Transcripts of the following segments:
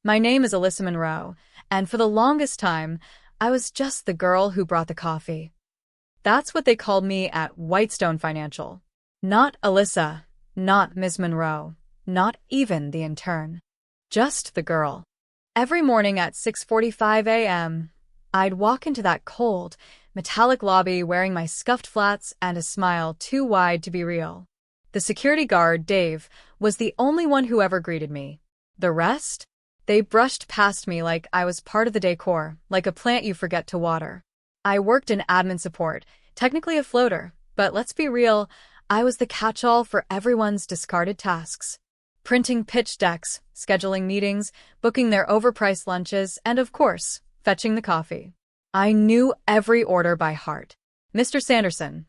My name is Alyssa Monroe, and for the longest time, I was just the girl who brought the coffee. That's what they called me at Whitestone Financial. Not Alyssa, not Ms. Monroe, not even the intern. Just the girl. Every morning at 6:45 a.m., I'd walk into that cold, metallic lobby wearing my scuffed flats and a smile too wide to be real. The security guard, Dave, was the only one who ever greeted me. The rest? They brushed past me like I was part of the decor, like a plant you forget to water. I worked in admin support, technically a floater, but let's be real, I was the catch-all for everyone's discarded tasks. Printing pitch decks, scheduling meetings, booking their overpriced lunches, and of course, fetching the coffee. I knew every order by heart. Mr. Sanderson,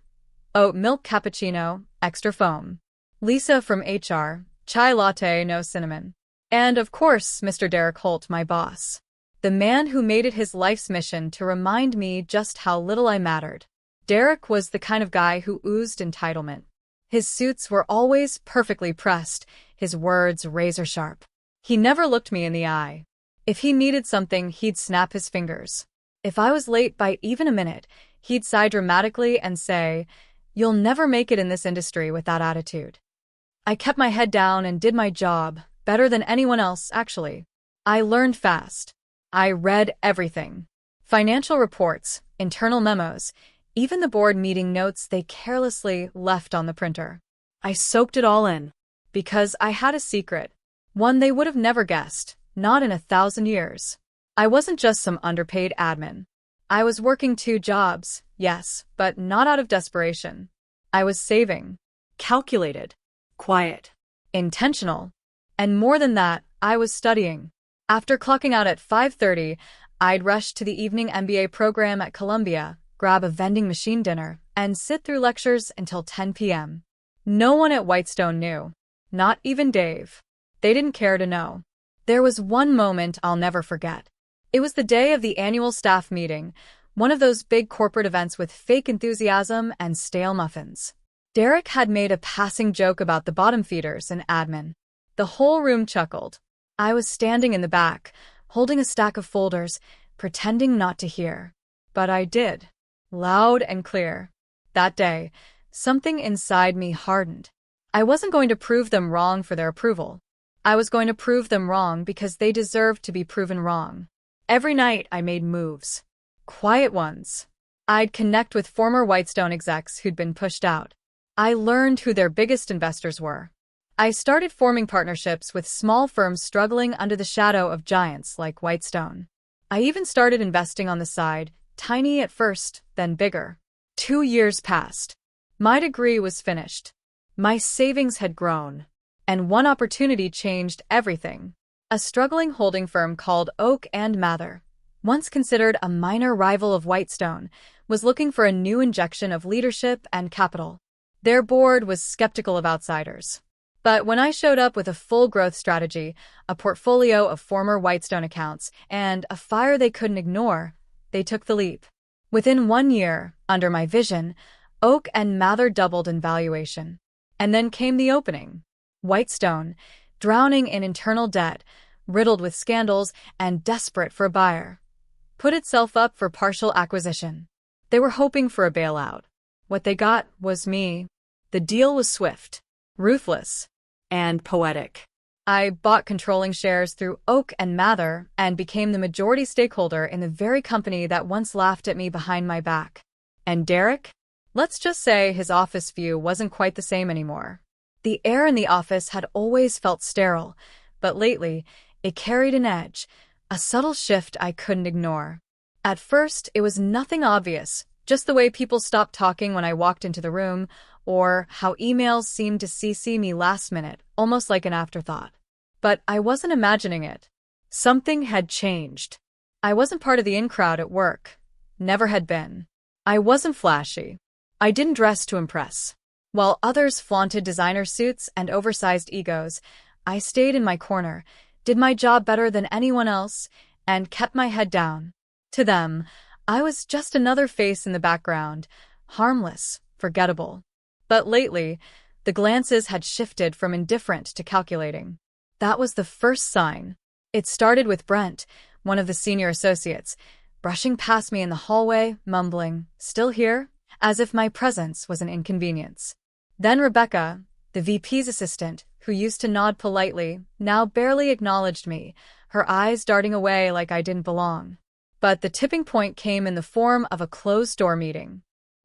oat milk cappuccino, extra foam. Lisa from HR, chai latte, no cinnamon. And of course, Mr. Derek Holt, my boss. The man who made it his life's mission to remind me just how little I mattered. Derek was the kind of guy who oozed entitlement. His suits were always perfectly pressed, his words razor-sharp. He never looked me in the eye. If he needed something, he'd snap his fingers. If I was late by even a minute, he'd sigh dramatically and say, "You'll never make it in this industry with that attitude." I kept my head down and did my job, better than anyone else, actually. I learned fast. I read everything. Financial reports, internal memos, even the board meeting notes they carelessly left on the printer. I soaked it all in. Because I had a secret. One they would have never guessed, not in 1,000 years. I wasn't just some underpaid admin. I was working 2 jobs, yes, but not out of desperation. I was saving. Calculated. Quiet. Intentional. And more than that, I was studying. After clocking out at 5:30, I'd rush to the evening MBA program at Columbia, grab a vending machine dinner, and sit through lectures until 10 p.m. No one at Whitestone knew. Not even Dave. They didn't care to know. There was one moment I'll never forget. It was the day of the annual staff meeting, one of those big corporate events with fake enthusiasm and stale muffins. Derek had made a passing joke about the bottom feeders and admin. The whole room chuckled. I was standing in the back, holding a stack of folders, pretending not to hear. But I did. Loud and clear. That day, something inside me hardened. I wasn't going to prove them wrong for their approval. I was going to prove them wrong because they deserved to be proven wrong. Every night I made moves. Quiet ones. I'd connect with former Whitestone execs who'd been pushed out. I learned who their biggest investors were. I started forming partnerships with small firms struggling under the shadow of giants like Whitestone. I even started investing on the side, tiny at first, then bigger. 2 years passed. My degree was finished. My savings had grown. And one opportunity changed everything. A struggling holding firm called Oak and Mather, once considered a minor rival of Whitestone, was looking for a new injection of leadership and capital. Their board was skeptical of outsiders. But when I showed up with a full growth strategy, a portfolio of former Whitestone accounts, and a fire they couldn't ignore, they took the leap. Within 1 year, under my vision, Oak and Mather doubled in valuation. And then came the opening. Whitestone, drowning in internal debt, riddled with scandals, and desperate for a buyer, put itself up for partial acquisition. They were hoping for a bailout. What they got was me. The deal was swift, ruthless, and poetic. I bought controlling shares through Oak and Mather and became the majority stakeholder in the very company that once laughed at me behind my back. And Derek? Let's just say his office view wasn't quite the same anymore. The air in the office had always felt sterile, but lately, it carried an edge, a subtle shift I couldn't ignore. At first, it was nothing obvious, just the way people stopped talking when I walked into the room, or how emails seemed to CC me last minute, almost like an afterthought. But I wasn't imagining it. Something had changed. I wasn't part of the in-crowd at work. Never had been. I wasn't flashy. I didn't dress to impress. While others flaunted designer suits and oversized egos, I stayed in my corner, did my job better than anyone else, and kept my head down. To them, I was just another face in the background, harmless, forgettable. But lately, the glances had shifted from indifferent to calculating. That was the first sign. It started with Brent, one of the senior associates, brushing past me in the hallway, mumbling, "Still here?" as if my presence was an inconvenience. Then Rebecca, the VP's assistant, who used to nod politely, now barely acknowledged me, her eyes darting away like I didn't belong. But the tipping point came in the form of a closed-door meeting.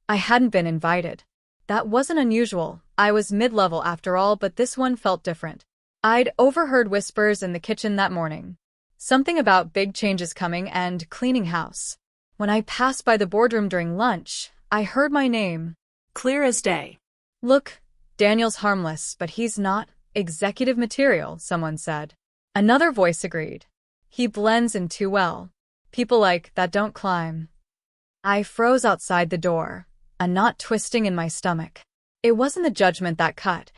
I hadn't been invited. That wasn't unusual. I was mid-level after all, but this one felt different. I'd overheard whispers in the kitchen that morning. Something about big changes coming and cleaning house. When I passed by the boardroom during lunch, I heard my name. Clear as day. "Look, Daniel's harmless, but he's not executive material," someone said. Another voice agreed. "He blends in too well. People like that don't climb." I froze outside the door, a knot twisting in my stomach. It wasn't the judgment that cut.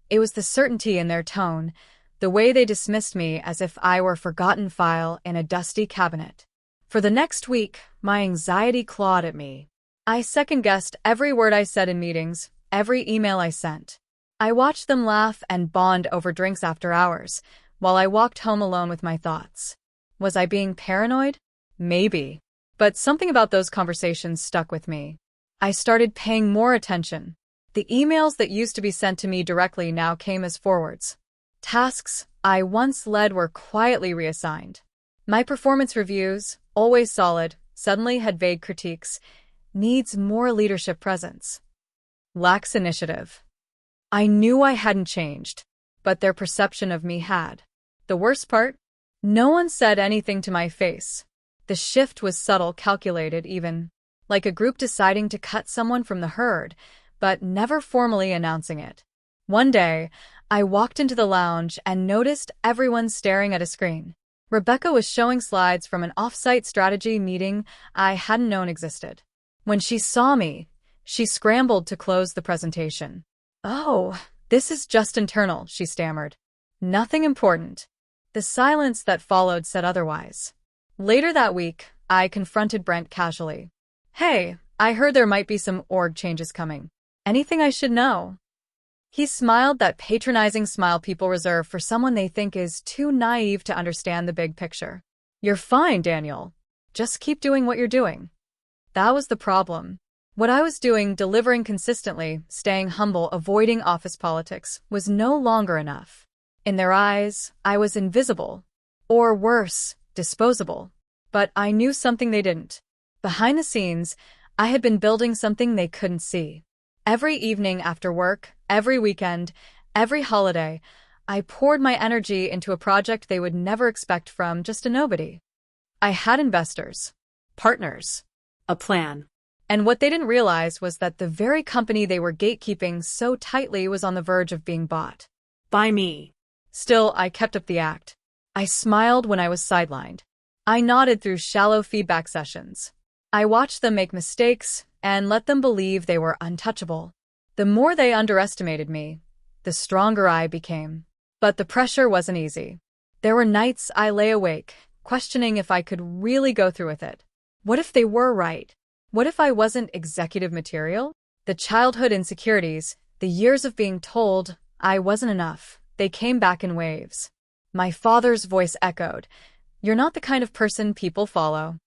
It was the certainty in their tone, the way they dismissed me as if I were a forgotten file in a dusty cabinet. For the next week, my anxiety clawed at me. I second-guessed every word I said in meetings, every email I sent. I watched them laugh and bond over drinks after hours, while I walked home alone with my thoughts. Was I being paranoid? Maybe. But something about those conversations stuck with me. I started paying more attention. The emails that used to be sent to me directly now came as forwards. Tasks I once led were quietly reassigned. My performance reviews, always solid, suddenly had vague critiques. "Needs more leadership presence. Lacks initiative." I knew I hadn't changed, but their perception of me had. The worst part? No one said anything to my face. The shift was subtle, calculated even, like a group deciding to cut someone from the herd, but never formally announcing it. One day, I walked into the lounge and noticed everyone staring at a screen. Rebecca was showing slides from an off-site strategy meeting I hadn't known existed. When she saw me, she scrambled to close the presentation. "Oh, this is just internal," she stammered. "Nothing important." The silence that followed said otherwise. Later that week, I confronted Brent casually. "Hey, I heard there might be some org changes coming. Anything I should know?" He smiled, that patronizing smile people reserve for someone they think is too naive to understand the big picture. "You're fine, Daniel. Just keep doing what you're doing." That was the problem. What I was doing, delivering consistently, staying humble, avoiding office politics, was no longer enough. In their eyes, I was invisible. Or worse, disposable. But I knew something they didn't. Behind the scenes, I had been building something they couldn't see. Every evening after work, every weekend, every holiday, I poured my energy into a project they would never expect from just a nobody. I had investors, partners, A plan. and what they didn't realize was that the very company they were gatekeeping so tightly was on the verge of being bought. By me. Still, I kept up the act. I smiled when I was sidelined. I nodded through shallow feedback sessions. I watched them make mistakes and let them believe they were untouchable. The more they underestimated me, the stronger I became. But the pressure wasn't easy. There were nights I lay awake, questioning if I could really go through with it. What if they were right? What if I wasn't executive material? The childhood insecurities, the years of being told I wasn't enough, they came back in waves. My father's voice echoed, "You're not the kind of person people follow."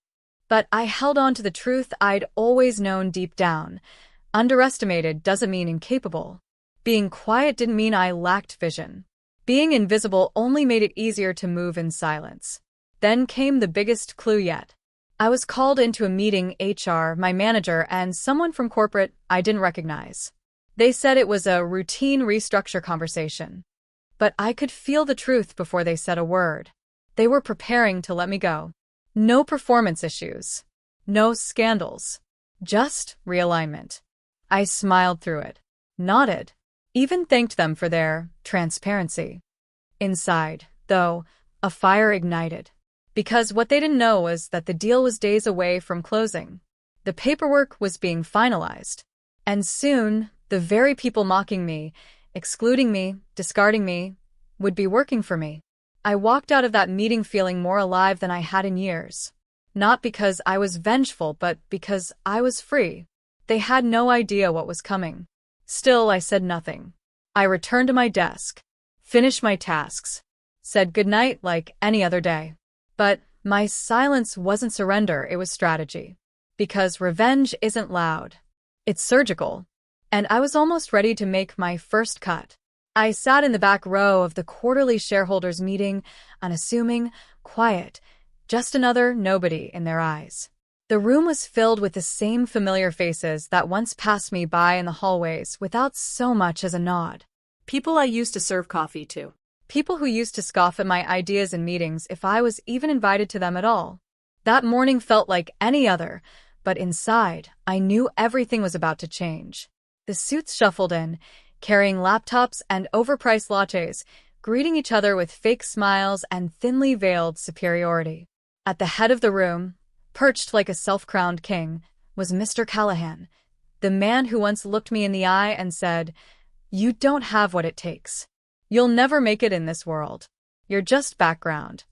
But I held on to the truth I'd always known deep down. Underestimated doesn't mean incapable. Being quiet didn't mean I lacked vision. Being invisible only made it easier to move in silence. Then came the biggest clue yet. I was called into a meeting, HR, my manager, and someone from corporate I didn't recognize. They said it was a routine restructure conversation. But I could feel the truth before they said a word. They were preparing to let me go. No performance issues. No scandals. Just realignment. I smiled through it. Nodded. Even thanked them for their transparency. Inside, though, a fire ignited. Because what they didn't know was that the deal was days away from closing. The paperwork was being finalized. And soon, the very people mocking me, excluding me, discarding me, would be working for me. I walked out of that meeting feeling more alive than I had in years. Not because I was vengeful, but because I was free. They had no idea what was coming. Still, I said nothing. I returned to my desk, finished my tasks, said goodnight like any other day. But my silence wasn't surrender, it was strategy. Because revenge isn't loud. It's surgical. And I was almost ready to make my first cut. I sat in the back row of the quarterly shareholders meeting, unassuming, quiet, just another nobody in their eyes. The room was filled with the same familiar faces that once passed me by in the hallways without so much as a nod. People I used to serve coffee to. People who used to scoff at my ideas in meetings if I was even invited to them at all. That morning felt like any other, but inside, I knew everything was about to change. The suits shuffled in, carrying laptops and overpriced lattes, greeting each other with fake smiles and thinly veiled superiority. At the head of the room, perched like a self-crowned king, was Mr. Callahan, the man who once looked me in the eye and said, "You don't have what it takes. You'll never make it in this world. You're just background."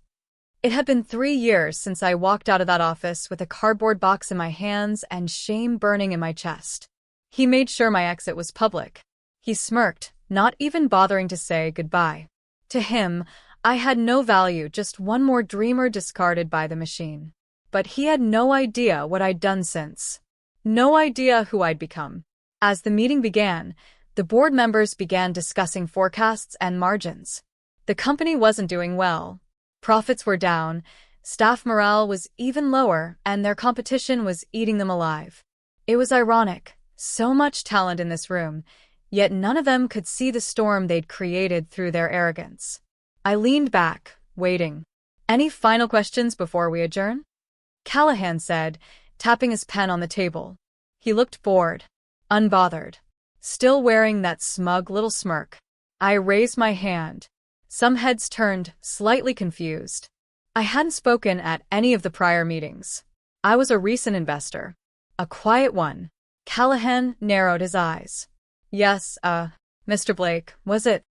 It had been 3 years since I walked out of that office with a cardboard box in my hands and shame burning in my chest. He made sure my exit was public. He smirked, not even bothering to say goodbye. To him, I had no value, just one more dreamer discarded by the machine. But he had no idea what I'd done since. No idea who I'd become. As the meeting began, the board members began discussing forecasts and margins. The company wasn't doing well. Profits were down, staff morale was even lower, and their competition was eating them alive. It was ironic, so much talent in this room, yet none of them could see the storm they'd created through their arrogance. I leaned back, waiting. "Any final questions before we adjourn?" Callahan said, tapping his pen on the table. He looked bored, unbothered, still wearing that smug little smirk. I raised my hand. Some heads turned, slightly confused. I hadn't spoken at any of the prior meetings. I was a recent investor. A quiet one. Callahan narrowed his eyes. "Yes, Mr. Blake, was it?"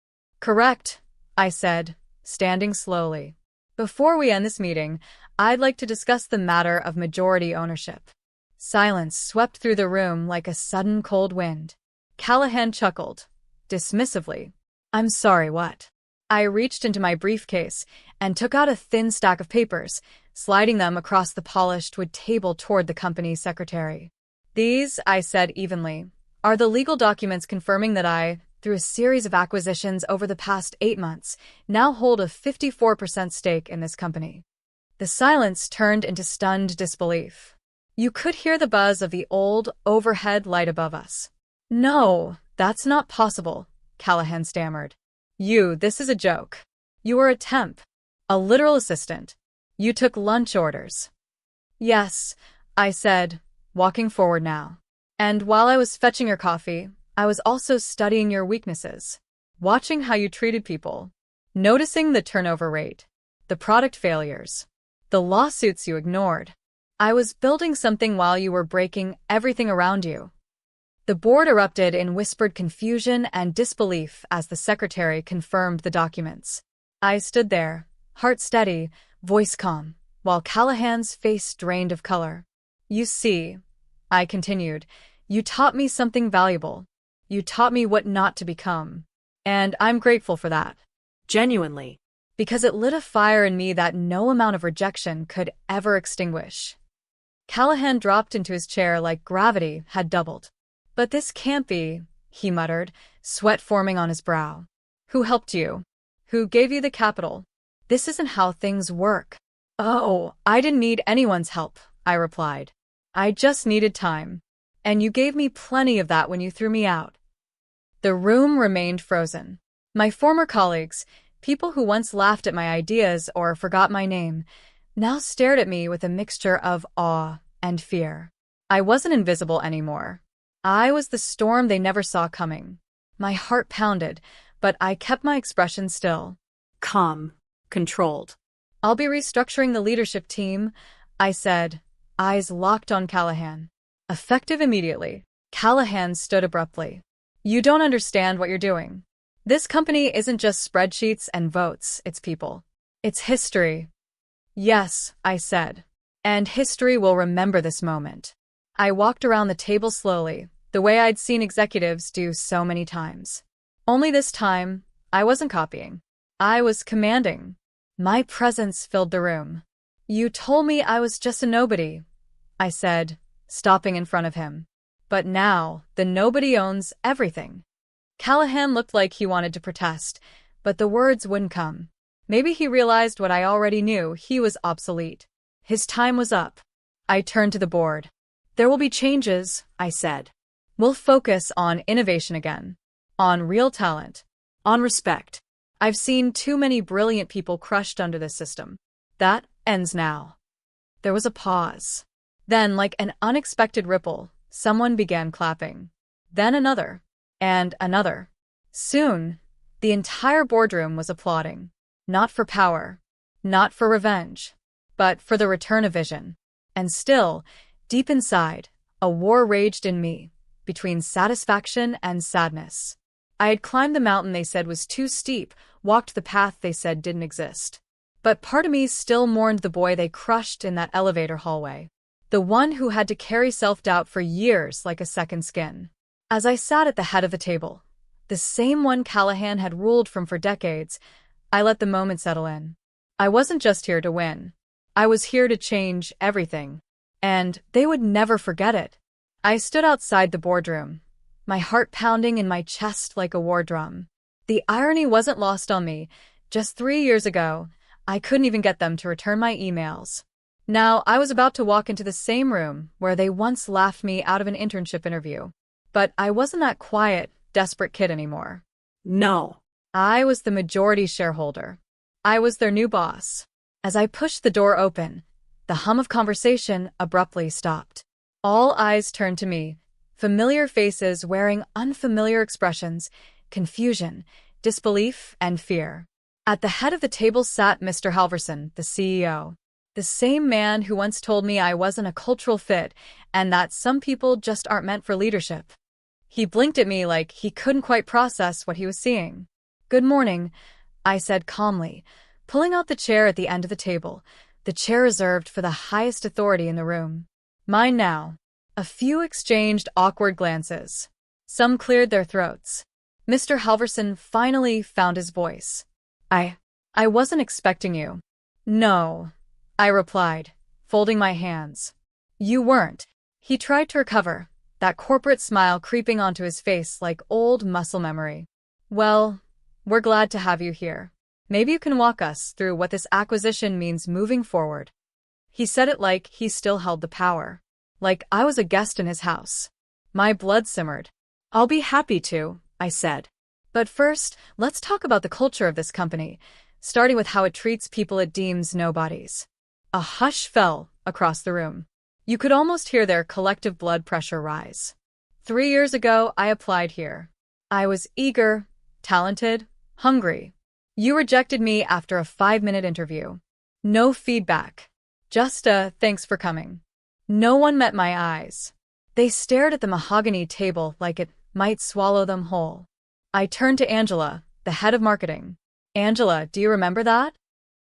"Correct," I said, standing slowly. "Before we end this meeting, I'd like to discuss the matter of majority ownership." Silence swept through the room like a sudden cold wind. Callahan chuckled, dismissively. "I'm sorry, what?" I reached into my briefcase and took out a thin stack of papers, sliding them across the polished wood table toward the company's secretary. "These," I said evenly, "are the legal documents confirming that I, through a series of acquisitions over the past 8 months, now hold a 54% stake in this company." The silence turned into stunned disbelief. You could hear the buzz of the old, overhead light above us. "No, that's not possible," Callahan stammered. This is a joke. You were a temp. A literal assistant. You took lunch orders." "Yes," I said, walking forward now. "And while I was fetching your coffee, I was also studying your weaknesses. Watching how you treated people. Noticing the turnover rate. The product failures. The lawsuits you ignored. I was building something while you were breaking everything around you." The board erupted in whispered confusion and disbelief as the secretary confirmed the documents. I stood there, heart steady, voice calm, while Callahan's face drained of color. "You see," I continued, "you taught me something valuable. You taught me what not to become. And I'm grateful for that." Genuinely. Because it lit a fire in me that no amount of rejection could ever extinguish. Callahan dropped into his chair like gravity had doubled. "But this can't be," he muttered, sweat forming on his brow. "Who helped you? Who gave you the capital? This isn't how things work." "Oh, I didn't need anyone's help," I replied. "I just needed time. And you gave me plenty of that when you threw me out." The room remained frozen. My former colleagues, people who once laughed at my ideas or forgot my name, now stared at me with a mixture of awe and fear. I wasn't invisible anymore. I was the storm they never saw coming. My heart pounded, but I kept my expression still. Calm. Controlled. "I'll be restructuring the leadership team," I said, eyes locked on Callahan. Effective immediately. Callahan stood abruptly. "You don't understand what you're doing. This company isn't just spreadsheets and votes, it's people. It's history." "Yes," I said. "And history will remember this moment." I walked around the table slowly, the way I'd seen executives do so many times. Only this time, I wasn't copying. I was commanding. My presence filled the room. You told me I was just a nobody, I said, stopping in front of him. But now, the nobody owns everything. Callahan looked like he wanted to protest, but the words wouldn't come. Maybe he realized what I already knew: he was obsolete. His time was up. I turned to the board. There will be changes, I said. We'll focus on innovation again. On real talent. On respect. I've seen too many brilliant people crushed under this system. That ends now. There was a pause. Then, like an unexpected ripple, someone began clapping. Then another. And another. Soon, the entire boardroom was applauding. Not for power. Not for revenge. But for the return of vision. And still, deep inside, a war raged in me, between satisfaction and sadness. I had climbed the mountain they said was too steep, walked the path they said didn't exist. But part of me still mourned the boy they crushed in that elevator hallway. The one who had to carry self-doubt for years like a second skin. As I sat at the head of the table, the same one Callahan had ruled from for decades, I let the moment settle in. I wasn't just here to win. I was here to change everything. And they would never forget it. I stood outside the boardroom, my heart pounding in my chest like a war drum. The irony wasn't lost on me. Just 3 years ago, I couldn't even get them to return my emails. Now, I was about to walk into the same room where they once laughed me out of an internship interview. But I wasn't that quiet, desperate kid anymore. No. I was the majority shareholder. I was their new boss. As I pushed the door open, the hum of conversation abruptly stopped. All eyes turned to me, familiar faces wearing unfamiliar expressions, confusion, disbelief, and fear. At the head of the table sat Mr. Halverson, the CEO. The same man who once told me I wasn't a cultural fit and that some people just aren't meant for leadership. He blinked at me like he couldn't quite process what he was seeing. "Good morning," I said calmly, pulling out the chair at the end of the table, the chair reserved for the highest authority in the room. Mine now. A few exchanged awkward glances. Some cleared their throats. Mr. Halverson finally found his voice. I wasn't expecting you." "No," I replied, folding my hands. "You weren't." He tried to recover, that corporate smile creeping onto his face like old muscle memory. "Well, we're glad to have you here. Maybe you can walk us through what this acquisition means moving forward." He said it like he still held the power. Like I was a guest in his house. My blood simmered. "I'll be happy to," I said. "But first, let's talk about the culture of this company, starting with how it treats people it deems nobodies." A hush fell across the room. You could almost hear their collective blood pressure rise. 3 years ago, I applied here. I was eager, talented, hungry. You rejected me after a 5-minute interview. No feedback. Just a "thanks for coming." No one met my eyes. They stared at the mahogany table like it might swallow them whole. I turned to Angela, the head of marketing. "Angela, do you remember that?"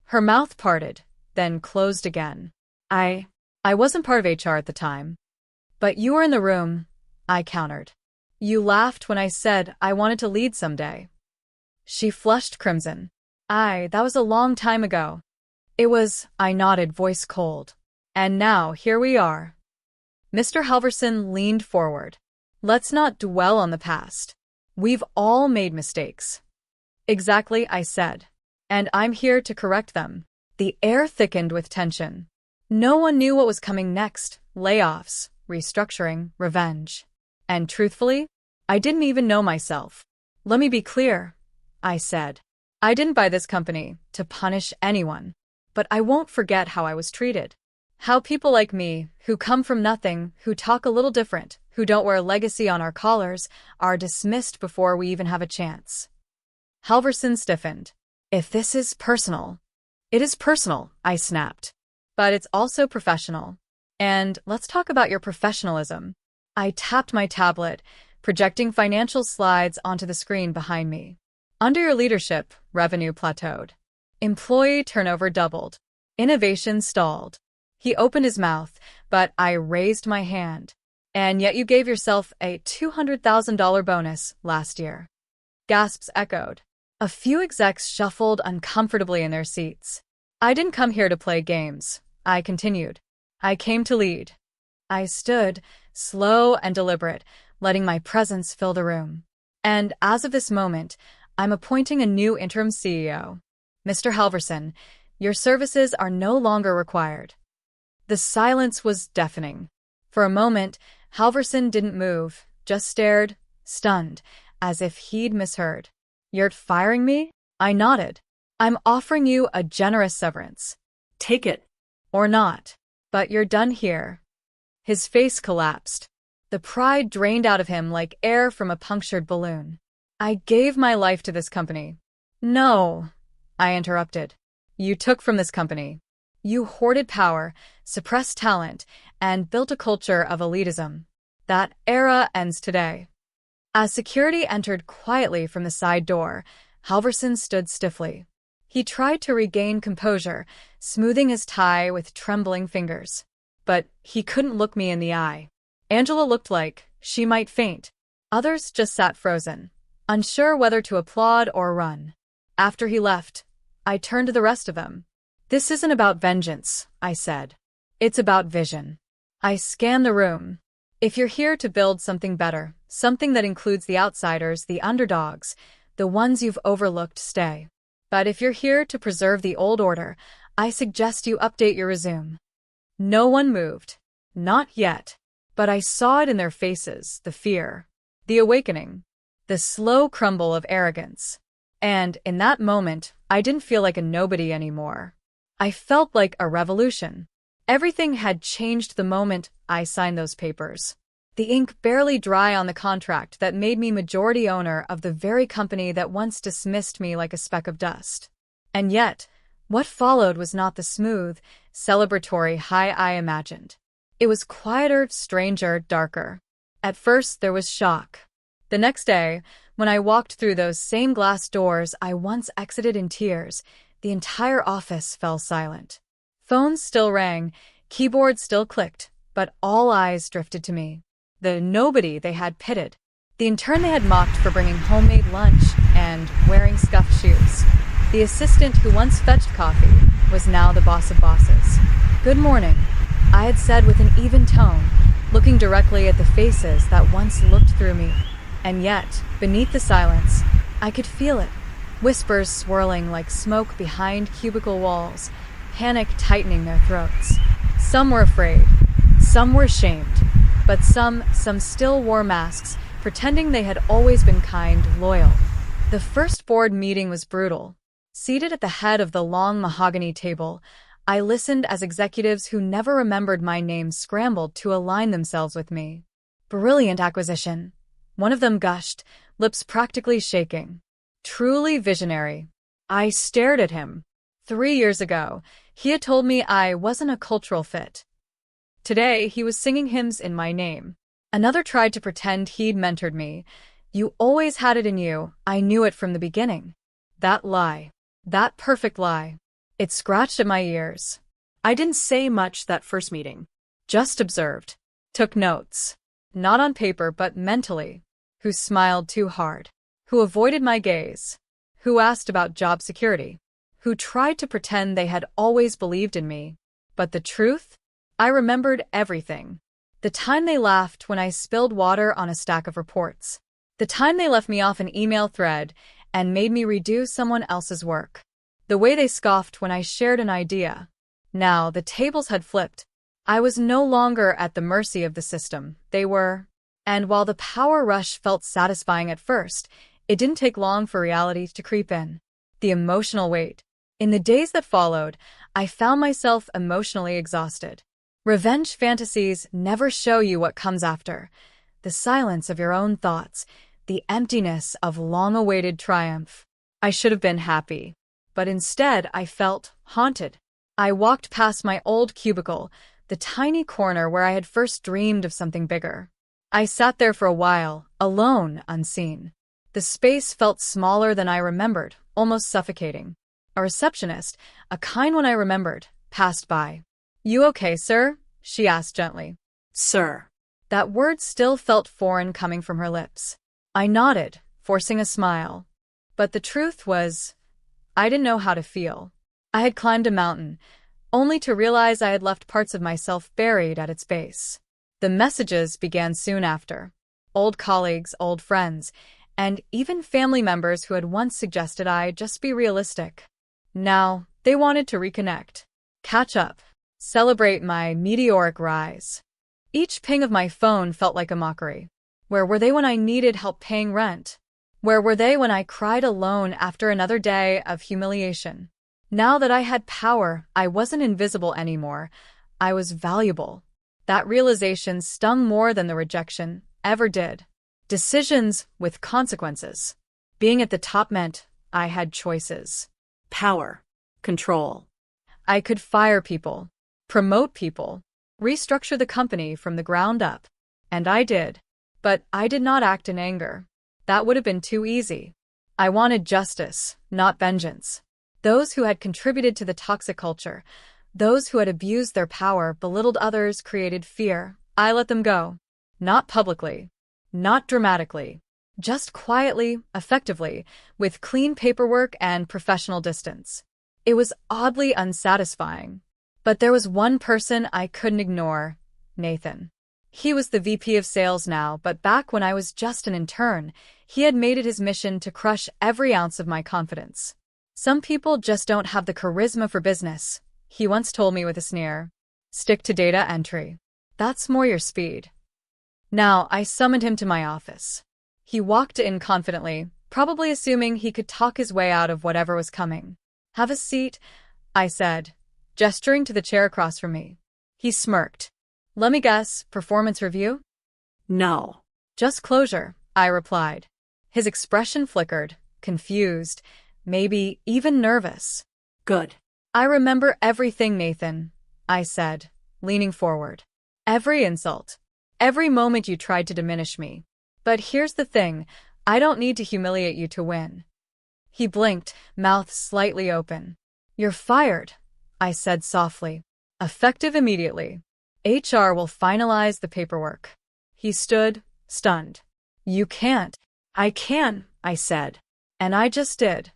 Her mouth parted, then closed again. I wasn't part of HR at the time. "But you were in the room," I countered. "You laughed when I said I wanted to lead someday." She flushed crimson. That was a long time ago." "It was," I nodded, voice cold. "And now, here we are." Mr. Halverson leaned forward. "Let's not dwell on the past. We've all made mistakes." "Exactly," I said. "And I'm here to correct them." The air thickened with tension. No one knew what was coming next: layoffs, restructuring, revenge. And truthfully, I didn't even know myself. "Let me be clear," I said. "I didn't buy this company to punish anyone. But I won't forget how I was treated. How people like me, who come from nothing, who talk a little different, who don't wear a legacy on our collars, are dismissed before we even have a chance." Halverson stiffened. "If this is personal." "It is personal," I snapped. "But it's also professional. And let's talk about your professionalism." I tapped my tablet, projecting financial slides onto the screen behind me. "Under your leadership, revenue plateaued. Employee turnover doubled. Innovation stalled." He opened his mouth, but I raised my hand. "And yet you gave yourself a $200,000 bonus last year." Gasps echoed. A few execs shuffled uncomfortably in their seats. I didn't come here to play games, I continued. I came to lead. I stood, slow and deliberate, letting my presence fill the room. And as of this moment, I'm appointing a new interim CEO. Mr. Halverson, your services are no longer required. The silence was deafening. For a moment, Halverson didn't move, just stared, stunned, as if he'd misheard. You're firing me? I nodded. I'm offering you a generous severance. Take it. Or not. But you're done here. His face collapsed. The pride drained out of him like air from a punctured balloon. I gave my life to this company. No, I interrupted. You took from this company. You hoarded power, suppressed talent, and built a culture of elitism. That era ends today. As security entered quietly from the side door, Halverson stood stiffly. He tried to regain composure, smoothing his tie with trembling fingers. But he couldn't look me in the eye. Angela looked like she might faint. Others just sat frozen, unsure whether to applaud or run. After he left, I turned to the rest of them. This isn't about vengeance, I said. It's about vision. I scanned the room. If you're here to build something better, something that includes the outsiders, the underdogs, the ones you've overlooked, stay. But if you're here to preserve the old order, I suggest you update your resume. No one moved. Not yet. But I saw it in their faces, the fear, the awakening, the slow crumble of arrogance. And in that moment, I didn't feel like a nobody anymore. I felt like a revolution. Everything had changed the moment I signed those papers. The ink barely dry on the contract that made me majority owner of the very company that once dismissed me like a speck of dust. And yet, what followed was not the smooth, celebratory high I imagined. It was quieter, stranger, darker. At first, there was shock. The next day, when I walked through those same glass doors I once exited in tears, the entire office fell silent. Phones still rang, keyboards still clicked, but all eyes drifted to me. The nobody they had pitted. The intern they had mocked for bringing homemade lunch and wearing scuffed shoes. The assistant who once fetched coffee was now the boss of bosses. Good morning, I had said with an even tone, looking directly at the faces that once looked through me. And yet, beneath the silence, I could feel it. Whispers swirling like smoke behind cubicle walls, panic tightening their throats. Some were afraid, some were ashamed, but some still wore masks, pretending they had always been kind, loyal. The first board meeting was brutal. Seated at the head of the long mahogany table, I listened as executives who never remembered my name scrambled to align themselves with me. Brilliant acquisition. One of them gushed, lips practically shaking. Truly visionary. I stared at him. 3 years ago, he had told me I wasn't a cultural fit. Today, he was singing hymns in my name. Another tried to pretend he'd mentored me. You always had it in you. I knew it from the beginning. That lie. That perfect lie. It scratched at my ears. I didn't say much that first meeting. Just observed. Took notes. Not on paper, but mentally. Who smiled too hard. Who avoided my gaze. Who asked about job security. Who tried to pretend they had always believed in me. But the truth? I remembered everything. The time they laughed when I spilled water on a stack of reports. The time they left me off an email thread and made me redo someone else's work. The way they scoffed when I shared an idea. Now, the tables had flipped. I was no longer at the mercy of the system. They were. And while the power rush felt satisfying at first, it didn't take long for reality to creep in. The emotional weight. In the days that followed, I found myself emotionally exhausted. Revenge fantasies never show you what comes after. The silence of your own thoughts, the emptiness of long-awaited triumph. I should have been happy. But instead, I felt haunted. I walked past my old cubicle, the tiny corner where I had first dreamed of something bigger. I sat there for a while, alone, unseen. The space felt smaller than I remembered, almost suffocating. A receptionist, a kind one I remembered, passed by. You okay, sir? She asked gently. Sir. That word still felt foreign coming from her lips. I nodded, forcing a smile. But the truth was, I didn't know how to feel. I had climbed a mountain, only to realize I had left parts of myself buried at its base. The messages began soon after. Old colleagues, old friends, and even family members who had once suggested I just be realistic. Now, they wanted to reconnect, catch up, celebrate my meteoric rise. Each ping of my phone felt like a mockery. Where were they when I needed help paying rent? Where were they when I cried alone after another day of humiliation? Now that I had power, I wasn't invisible anymore. I was valuable. That realization stung more than the rejection ever did. Decisions with consequences. Being at the top meant I had choices. Power. Control. I could fire people, promote people, restructure the company from the ground up. And I did. But I did not act in anger. That would have been too easy. I wanted justice, not vengeance. Those who had contributed to the toxic culture, those who had abused their power, belittled others, created fear, I let them go. Not publicly, not dramatically, just quietly, effectively, with clean paperwork and professional distance. It was oddly unsatisfying. But there was one person I couldn't ignore, Nathan. He was the VP of sales now, but back when I was just an intern, he had made it his mission to crush every ounce of my confidence. Some people just don't have the charisma for business, he once told me with a sneer. Stick to data entry. That's more your speed. Now, I summoned him to my office. He walked in confidently, probably assuming he could talk his way out of whatever was coming. Have a seat, I said, gesturing to the chair across from me. He smirked. Let me guess, performance review? No. Just closure, I replied. His expression flickered, confused, maybe even nervous. Good. I remember everything, Nathan, I said, leaning forward. Every insult. Every moment you tried to diminish me. But here's the thing, I don't need to humiliate you to win. He blinked, mouth slightly open. You're fired, I said softly. Effective immediately. HR will finalize the paperwork. He stood, stunned. You can't. I can, I said. And I just did.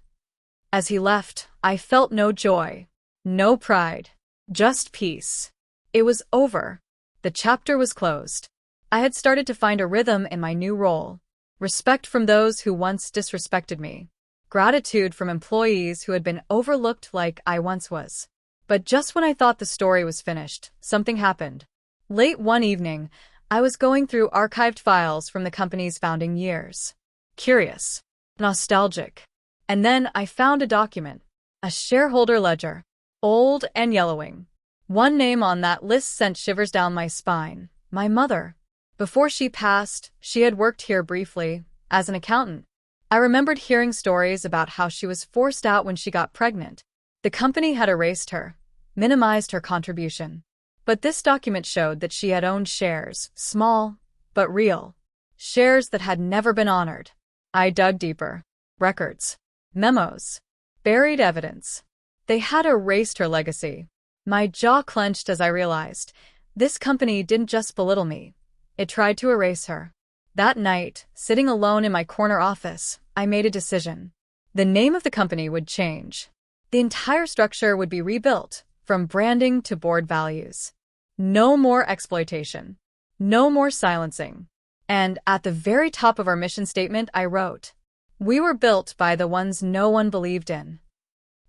As he left, I felt no joy, no pride, just peace. It was over. The chapter was closed. I had started to find a rhythm in my new role. Respect from those who once disrespected me. Gratitude from employees who had been overlooked like I once was. But just when I thought the story was finished, something happened. Late one evening, I was going through archived files from the company's founding years. Curious. Nostalgic. And then I found a document. A shareholder ledger. Old and yellowing. One name on that list sent shivers down my spine. My mother. Before she passed, she had worked here briefly, as an accountant. I remembered hearing stories about how she was forced out when she got pregnant. The company had erased her, minimized her contribution. But this document showed that she had owned shares, small, but real. Shares that had never been honored. I dug deeper. Records. Memos. Buried evidence. They had erased her legacy. My jaw clenched as I realized, this company didn't just belittle me. It tried to erase her. That night, sitting alone in my corner office, I made a decision. The name of the company would change. The entire structure would be rebuilt, from branding to board values. No more exploitation. No more silencing. And at the very top of our mission statement, I wrote, "We were built by the ones no one believed in."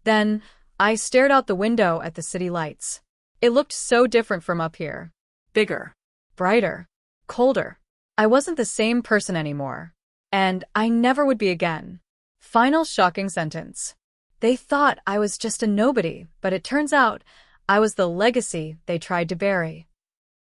Then, I stared out the window at the city lights. It looked so different from up here. Bigger. Brighter. Colder. I wasn't the same person anymore. And I never would be again. Final shocking sentence. They thought I was just a nobody, but it turns out I was the legacy they tried to bury.